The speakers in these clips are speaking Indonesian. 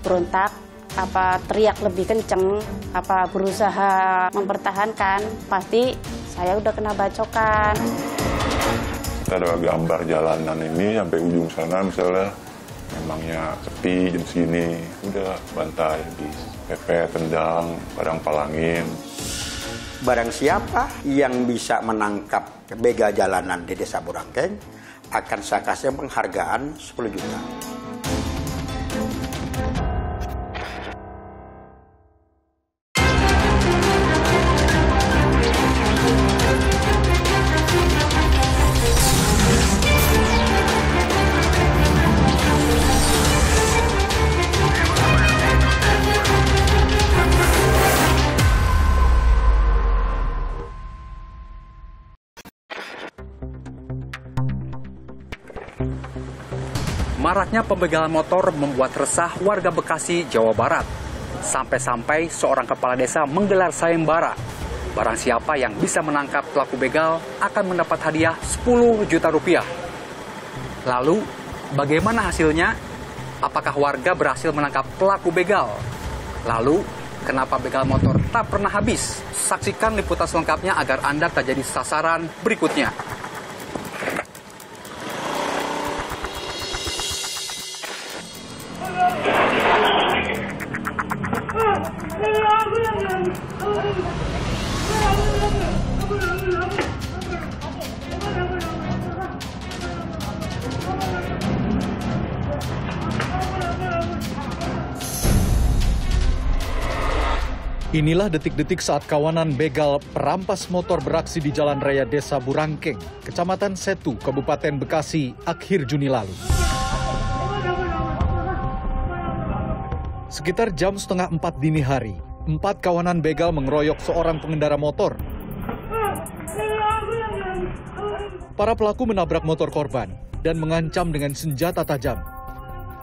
berontak, apa teriak lebih kenceng, apa berusaha mempertahankan, pasti saya udah kena bacokan. Kita ada gambar jalanan ini sampai ujung sana, misalnya memangnya sepi jam segini, udah bantai, dipepet, tendang, kadang palangin. Barang siapa yang bisa menangkap begal jalanan di Desa Burangkeng akan saya kasih penghargaan 10 juta. Maraknya pembegalan motor membuat resah warga Bekasi, Jawa Barat. Sampai-sampai seorang kepala desa menggelar sayembara. Barang siapa yang bisa menangkap pelaku begal akan mendapat hadiah 10 juta rupiah. Lalu, bagaimana hasilnya? Apakah warga berhasil menangkap pelaku begal? Lalu, kenapa begal motor tak pernah habis? Saksikan liputan selengkapnya agar Anda tak jadi sasaran berikutnya. Inilah detik-detik saat kawanan begal perampas motor beraksi di Jalan Raya Desa Burangkeng, Kecamatan Setu, Kabupaten Bekasi, akhir Juni lalu. Sekitar jam setengah 4 dini hari, 4 kawanan begal mengeroyok seorang pengendara motor. Para pelaku menabrak motor korban dan mengancam dengan senjata tajam,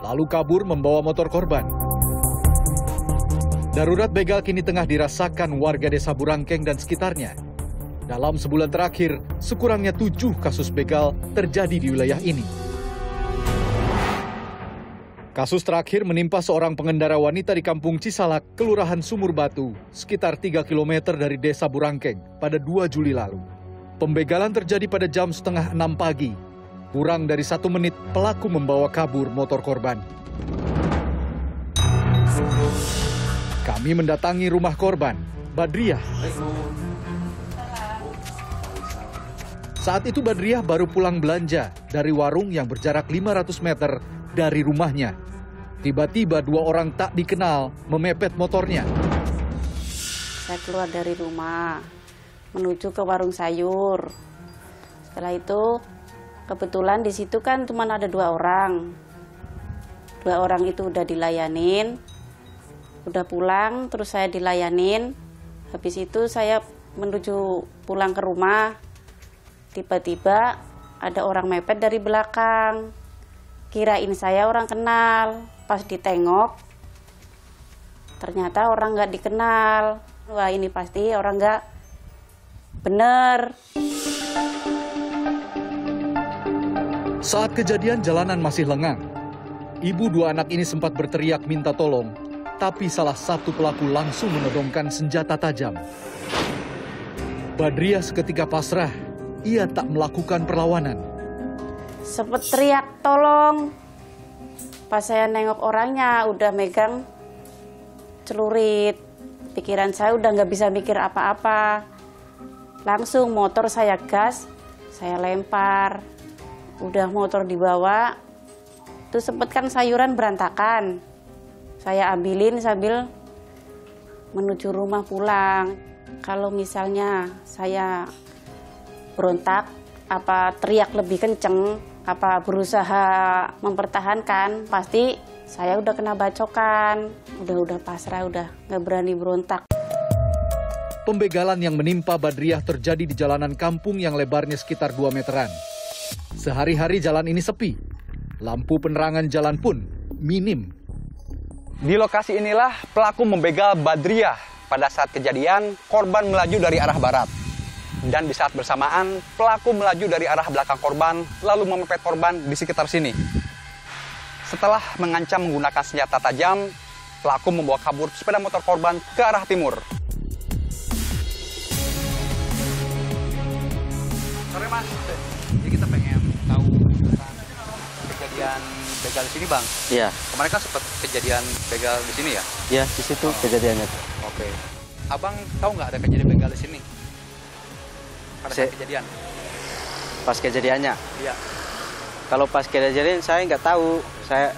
lalu kabur membawa motor korban. Darurat begal kini tengah dirasakan warga Desa Burangkeng dan sekitarnya. Dalam sebulan terakhir, sekurangnya 7 kasus begal terjadi di wilayah ini. Kasus terakhir menimpa seorang pengendara wanita di Kampung Cisalak, Kelurahan Sumur Batu, sekitar 3 km dari Desa Burangkeng pada 2 Juli lalu. Pembegalan terjadi pada jam setengah 6 pagi. Kurang dari 1 menit, pelaku membawa kabur motor korban. Kami mendatangi rumah korban, Badriah. Saat itu Badriah baru pulang belanja dari warung yang berjarak 500 meter dari rumahnya. Tiba-tiba 2 orang tak dikenal memepet motornya. Saya keluar dari rumah, menuju ke warung sayur. Setelah itu, kebetulan di situ kan cuma ada 2 orang. 2 orang itu udah dilayanin. Udah pulang, terus saya dilayanin. Habis itu saya menuju pulang ke rumah. Tiba-tiba ada orang mepet dari belakang. Kirain saya orang kenal. Pas ditengok, ternyata orang nggak dikenal. Wah, ini pasti orang nggak bener. Saat kejadian jalanan masih lengang. Ibu 2 anak ini sempat berteriak minta tolong. Tapi salah satu pelaku langsung menodongkan senjata tajam. Badriah seketika pasrah, ia tak melakukan perlawanan. Sempet teriak tolong. Pas saya nengok orangnya udah megang celurit. Pikiran saya udah nggak bisa mikir apa-apa. Langsung motor saya gas, saya lempar. Udah motor dibawa, itu sempet kan sayuran berantakan. Saya ambilin sambil menuju rumah pulang. Kalau misalnya saya berontak, apa teriak lebih kenceng, apa berusaha mempertahankan, pasti saya udah kena bacokan. Udah pasrah, udah nggak berani berontak. Pembegalan yang menimpa Badriah terjadi di jalanan kampung yang lebarnya sekitar 2 meteran. Sehari-hari jalan ini sepi. Lampu penerangan jalan pun minim. Di lokasi inilah pelaku membegal Badriah. Pada saat kejadian, korban melaju dari arah barat. Dan di saat bersamaan, pelaku melaju dari arah belakang korban, lalu memepet korban di sekitar sini. Setelah mengancam menggunakan senjata tajam, pelaku membawa kabur sepeda motor korban ke arah timur. Sore Mas, jadi kita pengen tahu tentang kejadian begal di sini Bang. Iya. Kemarin kan sempat kejadian begal di sini ya? Iya, di situ kejadiannya. Oke. Abang tahu nggak ada kejadian begal di sini? Pada saat kejadian? Pas kejadiannya? Iya. Kalau pas kejadian saya nggak tahu. Saya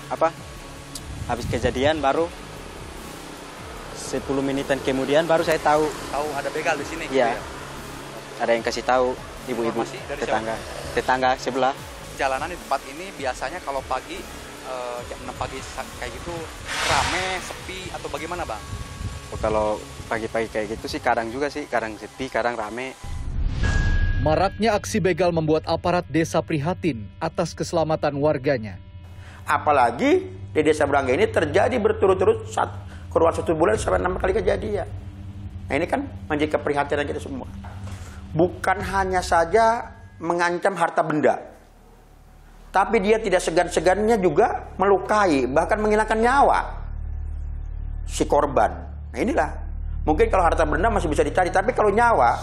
habis kejadian baru 10 menitan kemudian baru saya tahu. Tahu ada begal di sini? Iya. Gitu ya? Ada yang kasih tahu ibu-ibu tetangga sebelah. Jalanan di tempat ini biasanya kalau pagi jam 6 pagi kayak gitu rame, sepi atau bagaimana Bang? Kalau pagi-pagi kayak gitu sih kadang juga sih, kadang sepi, kadang rame. Maraknya aksi begal membuat aparat desa prihatin atas keselamatan warganya. Apalagi di Desa Burangkeng ini terjadi berturut-turut kurang 1 bulan sampai 6 kali kejadian. Nah ini kan menjadi keprihatinan kita semua. Bukan hanya saja mengancam harta benda, tapi dia tidak segan-segannya juga melukai, bahkan menghilangkan nyawa si korban. Nah inilah, mungkin kalau harta benda masih bisa dicari, tapi kalau nyawa...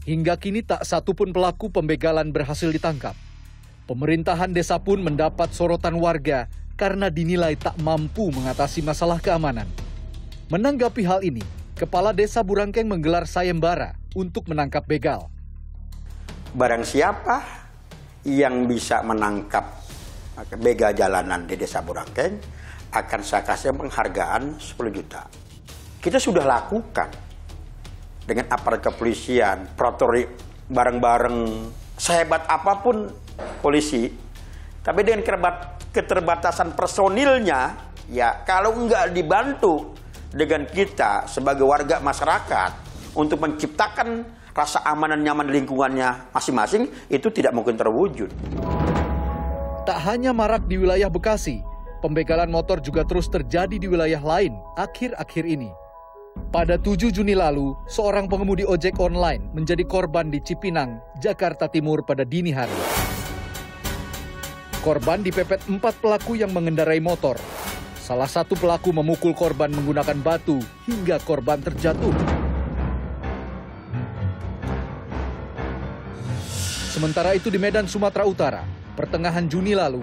Hingga kini tak satu pun pelaku pembegalan berhasil ditangkap. Pemerintahan desa pun mendapat sorotan warga karena dinilai tak mampu mengatasi masalah keamanan. Menanggapi hal ini, Kepala Desa Burangkeng menggelar sayembara untuk menangkap begal. Barang siapa yang bisa menangkap begal jalanan di Desa Burangkeng akan saya kasih penghargaan 10 juta. Kita sudah lakukan dengan aparat kepolisian, patroli bareng-bareng, sehebat apapun polisi, tapi dengan keterbatasan personilnya, ya kalau nggak dibantu dengan kita sebagai warga masyarakat untuk menciptakan rasa aman dan nyaman di lingkungannya masing-masing, itu tidak mungkin terwujud. Tak hanya marak di wilayah Bekasi, pembegalan motor juga terus terjadi di wilayah lain akhir-akhir ini. Pada 7 Juni lalu, seorang pengemudi ojek online menjadi korban di Cipinang, Jakarta Timur pada dini hari. Korban dipepet 4 pelaku yang mengendarai motor. Salah satu pelaku memukul korban menggunakan batu hingga korban terjatuh. Sementara itu di Medan, Sumatera Utara, pertengahan Juni lalu,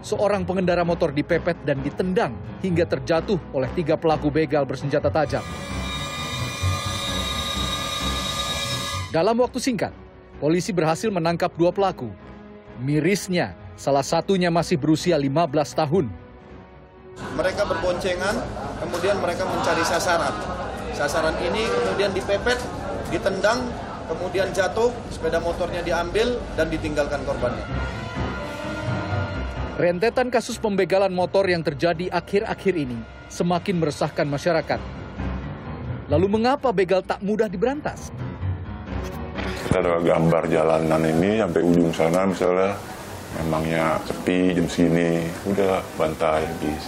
seorang pengendara motor dipepet dan ditendang hingga terjatuh oleh 3 pelaku begal bersenjata tajam. Dalam waktu singkat, polisi berhasil menangkap 2 pelaku. Mirisnya, salah satunya masih berusia 15 tahun. Mereka berboncengan, kemudian mereka mencari sasaran. Sasaran ini kemudian dipepet, ditendang, kemudian jatuh, sepeda motornya diambil dan ditinggalkan korbannya. Rentetan kasus pembegalan motor yang terjadi akhir-akhir ini semakin meresahkan masyarakat. Lalu mengapa begal tak mudah diberantas? Kita ada gambar jalanan ini sampai ujung sana misalnya, memangnya sepi jam segini, udah bantai habis.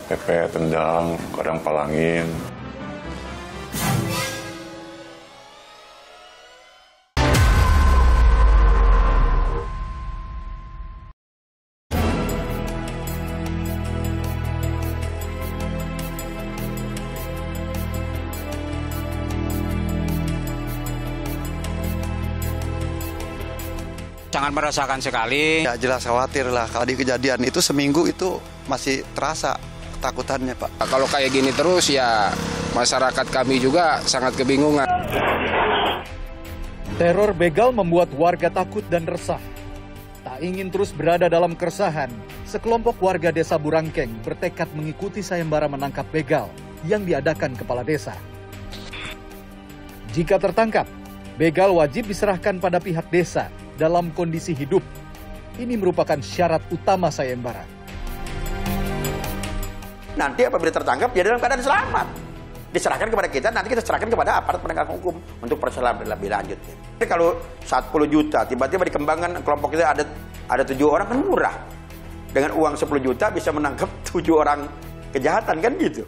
Pepet, tendang, kadang palangin. Sangat merasakan sekali. Ya jelas khawatir lah, kalau di kejadian itu seminggu itu masih terasa ketakutannya Pak. Kalau kayak gini terus ya masyarakat kami juga sangat kebingungan. Teror begal membuat warga takut dan resah. Tak ingin terus berada dalam keresahan, sekelompok warga Desa Burangkeng bertekad mengikuti sayembara menangkap begal yang diadakan kepala desa. Jika tertangkap, begal wajib diserahkan pada pihak desa dalam kondisi hidup. Ini merupakan syarat utama sayembara. Nanti apabila tertangkap, dia dalam keadaan selamat. Diserahkan kepada kita, nanti kita serahkan kepada aparat penegak hukum untuk proses lebih lanjut. Jadi kalau 10 juta, tiba-tiba dikembangkan kelompok kita ada 7 orang, kan murah. Dengan uang 10 juta bisa menangkap 7 orang kejahatan, kan gitu.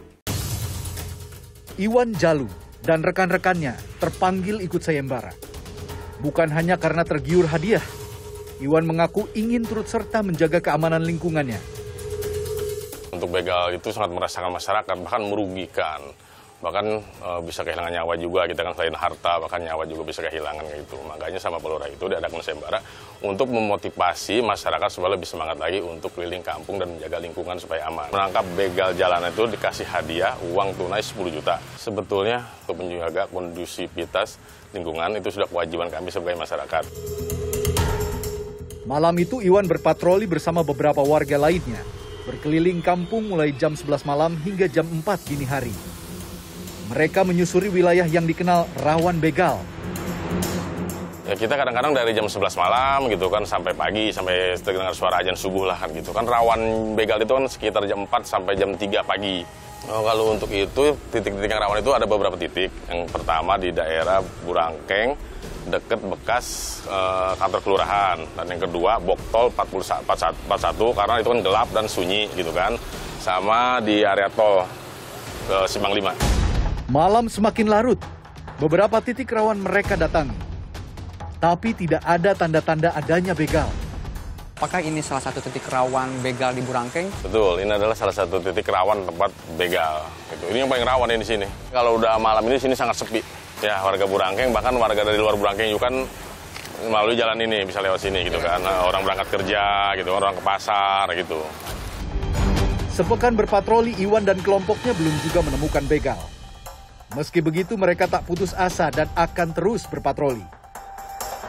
Iwan Jalu dan rekan-rekannya terpanggil ikut sayembara. Bukan hanya karena tergiur hadiah, Iwan mengaku ingin turut serta menjaga keamanan lingkungannya. Untuk begal itu sangat merasakan masyarakat, bahkan merugikan. Bahkan bisa kehilangan nyawa juga, kita kan selain harta, bahkan nyawa juga bisa kehilangan gitu. Makanya sama pelurah itu diadakan sayembara untuk memotivasi masyarakat supaya lebih semangat lagi untuk keliling kampung dan menjaga lingkungan supaya aman. Menangkap begal jalanan itu dikasih hadiah uang tunai 10 juta. Sebetulnya untuk menjaga kondusivitas lingkungan itu sudah kewajiban kami sebagai masyarakat. Malam itu Iwan berpatroli bersama beberapa warga lainnya, berkeliling kampung mulai jam 11 malam hingga jam 4 dini hari. Mereka menyusuri wilayah yang dikenal rawan begal. Ya kita kadang-kadang dari jam 11 malam gitu kan sampai pagi, sampai dengar suara azan subuh lah kan gitu kan. Rawan begal itu kan sekitar jam 4 sampai jam 3 pagi. Kalau untuk itu, titik-titik yang rawan itu ada beberapa titik. Yang pertama di daerah Burangkeng, deket bekas kantor kelurahan. Dan yang kedua, Boktol 41, karena itu kan gelap dan sunyi gitu kan. Sama di area tol Simpang 5. Malam semakin larut, beberapa titik rawan mereka datangi. Tapi tidak ada tanda-tanda adanya begal. Apakah ini salah satu titik rawan begal di Burangkeng? Betul, ini adalah salah satu titik rawan tempat begal. Gitu. Ini yang paling rawan ini di sini. Kalau udah malam ini sini sangat sepi. Ya, warga Burangkeng, bahkan warga dari luar Burangkeng juga kan melalui jalan ini bisa lewat sini gitu kan. Orang berangkat kerja gitu, orang ke pasar gitu. Sepekan berpatroli, Iwan dan kelompoknya belum juga menemukan begal. Meski begitu, mereka tak putus asa dan akan terus berpatroli.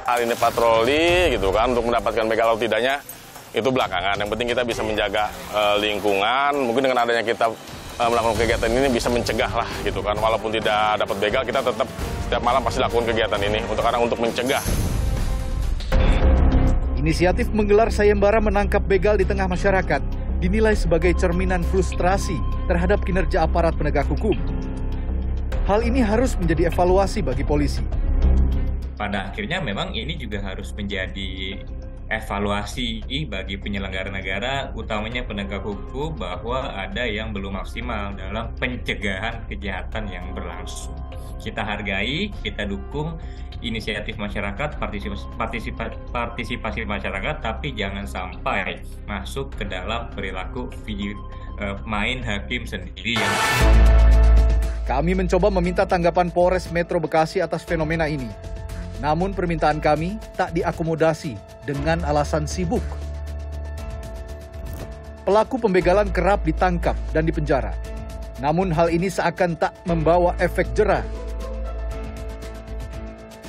Hari ini patroli gitu kan untuk mendapatkan begal atau tidaknya itu belakangan. Yang penting kita bisa menjaga lingkungan. Mungkin dengan adanya kita melakukan kegiatan ini bisa mencegah lah gitu kan. Walaupun tidak dapat begal, kita tetap setiap malam pasti lakukan kegiatan ini untuk mencegah. Inisiatif menggelar sayembara menangkap begal di tengah masyarakat dinilai sebagai cerminan frustrasi terhadap kinerja aparat penegak hukum. Hal ini harus menjadi evaluasi bagi polisi. Pada akhirnya memang ini juga harus menjadi evaluasi bagi penyelenggara negara, utamanya penegak hukum, bahwa ada yang belum maksimal dalam pencegahan kejahatan yang berlangsung. Kita hargai, kita dukung inisiatif masyarakat, partisipasi masyarakat, tapi jangan sampai masuk ke dalam perilaku main hakim sendiri. Kami mencoba meminta tanggapan Polres Metro Bekasi atas fenomena ini. Namun permintaan kami tak diakomodasi dengan alasan sibuk. Pelaku pembegalan kerap ditangkap dan dipenjara. Namun hal ini seakan tak membawa efek jera.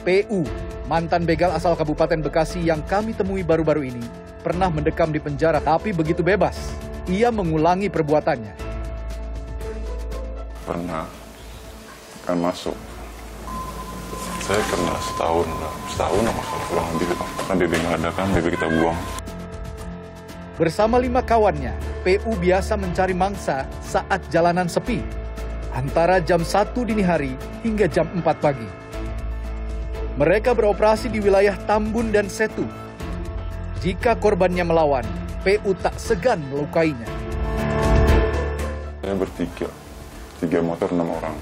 PU, mantan begal asal Kabupaten Bekasi yang kami temui baru-baru ini, pernah mendekam di penjara tapi begitu bebas. Ia mengulangi perbuatannya. Pernah kan masuk. Saya kena setahun lah kurang lebih. Karena BB nggak ada kan, BB kita buang. Bersama 5 kawannya, PU biasa mencari mangsa saat jalanan sepi. Antara jam 1 dini hari hingga jam 4 pagi. Mereka beroperasi di wilayah Tambun dan Setu. Jika korbannya melawan, PU tak segan melukainya. Saya bertiga, 3 motor 6 orang.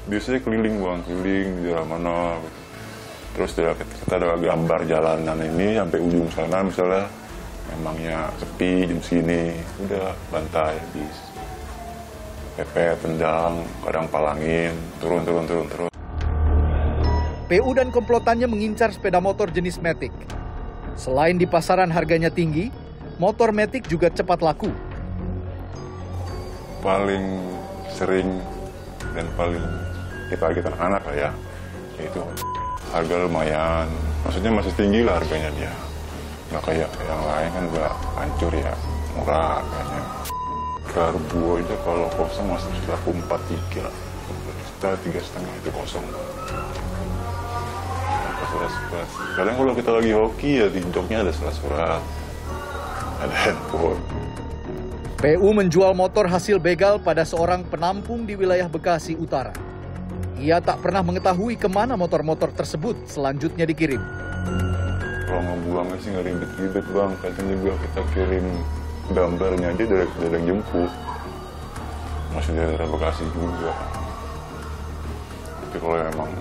Biasanya keliling di daerah mana gitu. Terus kita ada gambar jalanan ini sampai ujung sana, misalnya memangnya sepi jam segini, udah bantai habis. Pepet, tendang, kadang palangin, turun. PU dan komplotannya mengincar sepeda motor jenis Matic. Selain di pasaran harganya tinggi, motor Matic juga cepat laku. Paling sering dan paling kita anak-anak lah ya, itu harga lumayan, maksudnya masih tinggi lah harganya dia, nggak kayak yang lain kan udah hancur ya, murah harganya. Karbu aja kalau kosong masih laku 4,3, kita 3,5 itu kosong. Surat-surat. Kadang kalau kita lagi hoki ya di joknya ada surat-surat, ada handphone. PU menjual motor hasil begal pada seorang penampung di wilayah Bekasi Utara. Ia tak pernah mengetahui kemana motor-motor tersebut selanjutnya dikirim. Kalau ngebuangnya sih nggak ribet-ribet bang, kadang juga kita kirim gambarnya aja dari yang jemput. Masih dari daerah Bekasi juga. Tapi kalau memang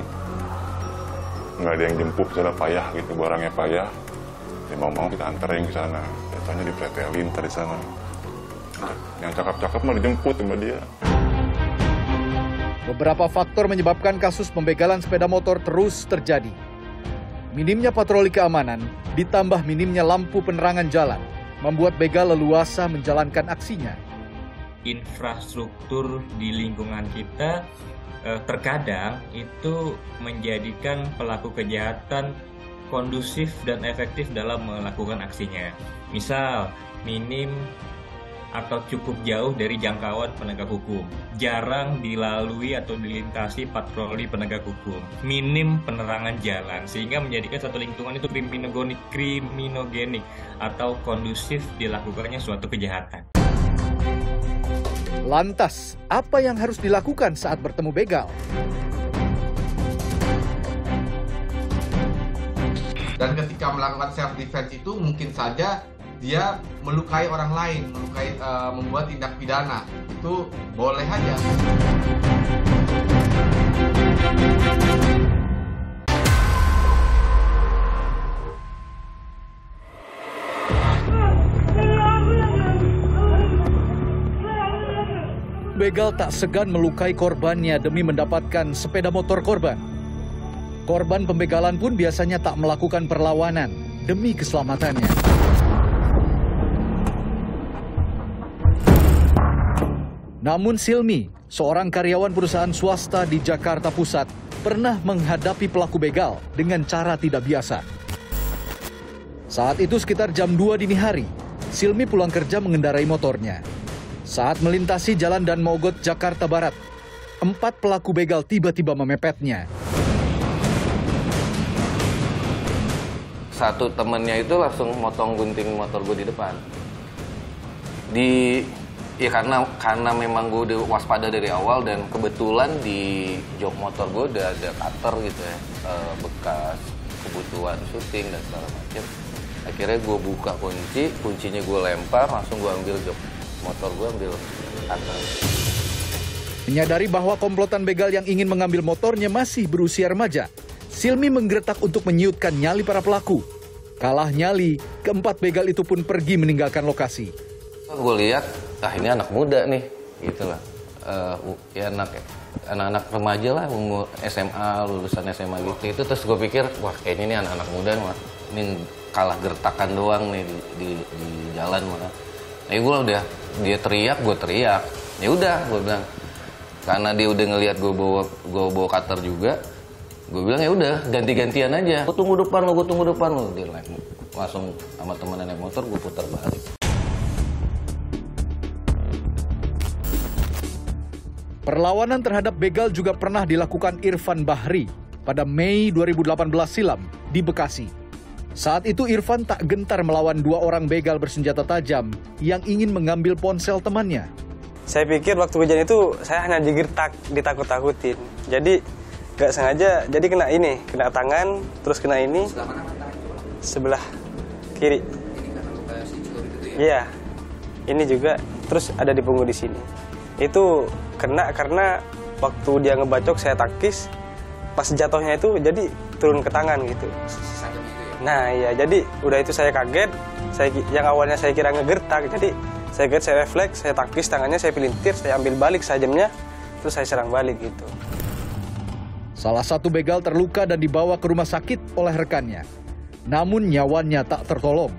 nggak ada yang jemput, misalnya payah gitu, barangnya payah, ya mau kita anterin ke sana. Datanya dipretelin tadi sana. Yang cakep-cakep malah dijemput sama dia. Beberapa faktor menyebabkan kasus pembegalan sepeda motor terus terjadi. Minimnya patroli keamanan, ditambah minimnya lampu penerangan jalan, membuat begal leluasa menjalankan aksinya. Infrastruktur di lingkungan kita terkadang itu menjadikan pelaku kejahatan kondusif dan efektif dalam melakukan aksinya. Misal, minim atau cukup jauh dari jangkauan penegak hukum, jarang dilalui atau dilintasi patroli penegak hukum, minim penerangan jalan, sehingga menjadikan satu lingkungan itu kriminogenik atau kondusif dilakukannya suatu kejahatan. Lantas, apa yang harus dilakukan saat bertemu begal? Dan ketika melakukan self defense itu mungkin saja dia melukai orang lain, membuat tindak pidana. Itu boleh aja. Begal tak segan melukai korbannya demi mendapatkan sepeda motor korban. Korban pembegalan pun biasanya tak melakukan perlawanan demi keselamatannya. Namun Silmi, seorang karyawan perusahaan swasta di Jakarta Pusat, pernah menghadapi pelaku begal dengan cara tidak biasa. Saat itu sekitar jam 2 dini hari, Silmi pulang kerja mengendarai motornya. Saat melintasi Jalan Dan Mogot, Jakarta Barat, 4 pelaku begal tiba-tiba memepetnya. Satu temennya itu langsung motong gunting motor gue di depan. Ya karena memang gue udah waspada dari awal dan kebetulan di jok motor gue udah ada cutter gitu ya, bekas kebutuhan syuting dan segala macam. Akhirnya gue buka kuncinya gue lempar, langsung gue ambil jok motor gue, ambil cutter. Menyadari bahwa komplotan begal yang ingin mengambil motornya masih berusia remaja, Silmi menggeretak untuk menyiutkan nyali para pelaku. Kalah nyali, keempat begal itu pun pergi meninggalkan lokasi. Gue lihat, ini anak muda nih, gitu lah. Ya anak-anak remaja lah, umur SMA, lulusan SMA gitu. Itu terus gue pikir, wah kayaknya ini anak-anak muda, ini kalah gertakan doang nih di jalan mah. Nah gue udah, dia teriak, gue teriak. Ya udah, gue bilang, karena dia udah ngelihat gue bawa cutter juga, gue bilang ya udah ganti-gantian aja. Gue tunggu depan lo. Dia langsung sama teman naik motor, gue putar balik. Perlawanan terhadap begal juga pernah dilakukan Irfan Bahri pada Mei 2018 silam di Bekasi. Saat itu Irfan tak gentar melawan 2 orang begal bersenjata tajam yang ingin mengambil ponsel temannya. Saya pikir waktu kejadian itu saya hanya digertak, ditakut-takutin. Jadi gak sengaja, jadi kena tangan, terus kena ini, sebelah kiri. Iya, ini juga, terus ada di punggung di sini. Itu kena karena waktu dia ngebacok saya takis, pas jatuhnya itu jadi turun ke tangan gitu. Nah iya, jadi udah itu saya kaget, yang awalnya saya kira ngegertak, jadi saya kaget, saya refleks, saya takis tangannya, saya pelintir, saya ambil balik sajamnya, terus saya serang balik gitu. Salah satu begal terluka dan dibawa ke rumah sakit oleh rekannya. Namun nyawanya tak tertolong.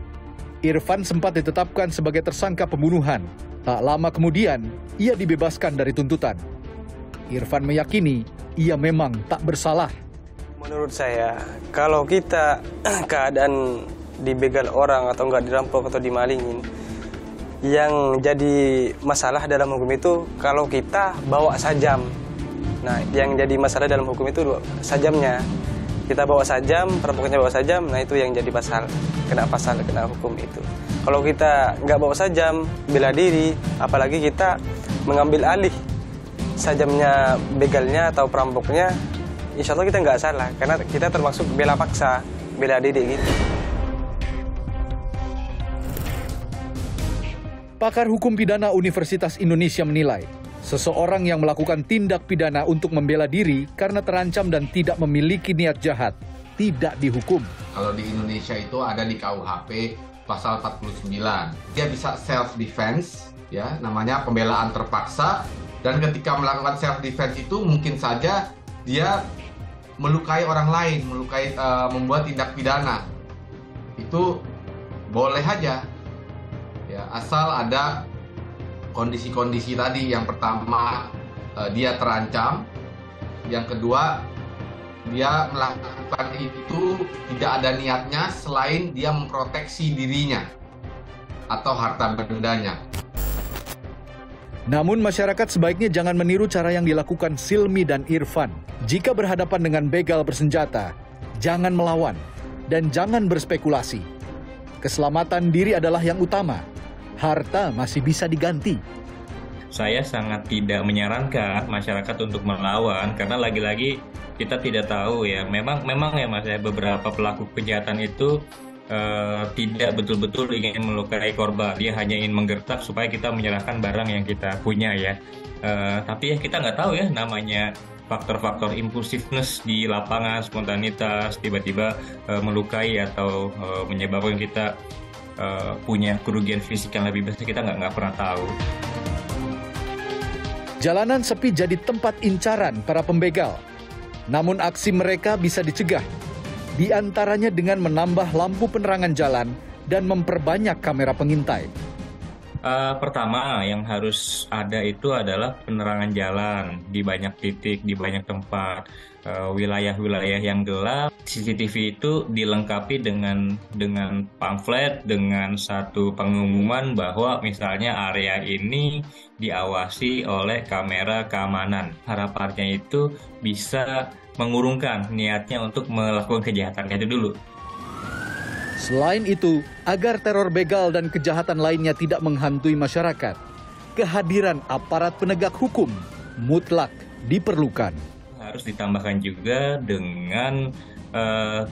Irfan sempat ditetapkan sebagai tersangka pembunuhan. Tak lama kemudian, ia dibebaskan dari tuntutan. Irfan meyakini ia memang tak bersalah. Menurut saya, kalau kita keadaan dibegal orang atau nggak dirampok atau dimalingin, yang jadi masalah dalam hukum itu kalau kita bawa sajam. Nah, yang jadi masalah dalam hukum itu sajamnya. Kita bawa sajam, perampoknya bawa sajam, nah itu yang jadi pasal, kena hukum itu. Kalau kita nggak bawa sajam, bela diri, apalagi kita mengambil alih sajamnya begalnya atau perampoknya, insya Allah kita nggak salah, karena kita termasuk bela paksa, bela diri gitu. Pakar Hukum Pidana Universitas Indonesia menilai, seseorang yang melakukan tindak pidana untuk membela diri karena terancam dan tidak memiliki niat jahat, tidak dihukum. Kalau di Indonesia itu ada di KUHP pasal 49. Dia bisa self-defense ya, namanya pembelaan terpaksa. Dan ketika melakukan self defense itu mungkin saja dia melukai orang lain, membuat tindak pidana. Itu boleh aja, ya, asal ada kondisi-kondisi tadi. Yang pertama, dia terancam. Yang kedua, dia melakukan itu tidak ada niatnya selain dia memproteksi dirinya atau harta bendanya. Namun masyarakat sebaiknya jangan meniru cara yang dilakukan Silmi dan Irfan. Jika berhadapan dengan begal bersenjata, jangan melawan dan jangan berspekulasi. Keselamatan diri adalah yang utama. Harta masih bisa diganti. Saya sangat tidak menyarankan masyarakat untuk melawan karena lagi-lagi kita tidak tahu ya. Memang ya Mas, ya, beberapa pelaku kejahatan itu tidak betul-betul ingin melukai korban. Dia hanya ingin menggertak supaya kita menyerahkan barang yang kita punya ya. Tapi ya kita nggak tahu ya, namanya faktor-faktor impulsiveness di lapangan, spontanitas, tiba-tiba melukai atau menyebabkan kita punya kerugian fisik yang lebih besar, kita nggak pernah tahu. Jalanan sepi jadi tempat incaran para pembegal. Namun aksi mereka bisa dicegah. Di antaranya dengan menambah lampu penerangan jalan dan memperbanyak kamera pengintai. Pertama yang harus ada itu adalah penerangan jalan di banyak titik, di banyak tempat. Wilayah-wilayah yang gelap, CCTV itu dilengkapi dengan pamflet, dengan satu pengumuman bahwa misalnya area ini diawasi oleh kamera keamanan. Harapannya itu bisa mengurungkan niatnya untuk melakukan kejahatan itu dulu. Selain itu, agar teror begal dan kejahatan lainnya tidak menghantui masyarakat, kehadiran aparat penegak hukum mutlak diperlukan. Harus ditambahkan juga dengan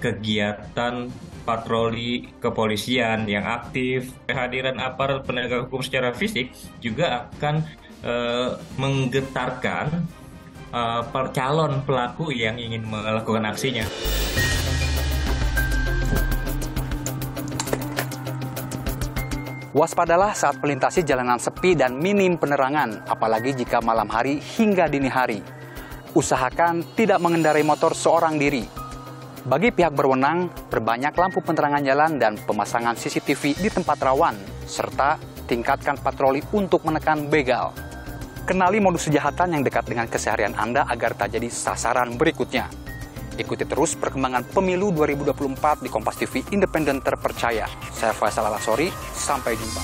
kegiatan patroli kepolisian yang aktif. Kehadiran aparat penegak hukum secara fisik juga akan menggetarkan calon pelaku yang ingin melakukan aksinya. Waspadalah saat melintasi jalanan sepi dan minim penerangan, apalagi jika malam hari hingga dini hari. Usahakan tidak mengendarai motor seorang diri. Bagi pihak berwenang, perbanyak lampu penerangan jalan dan pemasangan CCTV di tempat rawan, serta tingkatkan patroli untuk menekan begal. Kenali modus kejahatan yang dekat dengan keseharian Anda agar tak jadi sasaran berikutnya. Ikuti terus perkembangan pemilu 2024 di Kompas TV Independen Terpercaya. Saya Faisal Alasori, sampai jumpa.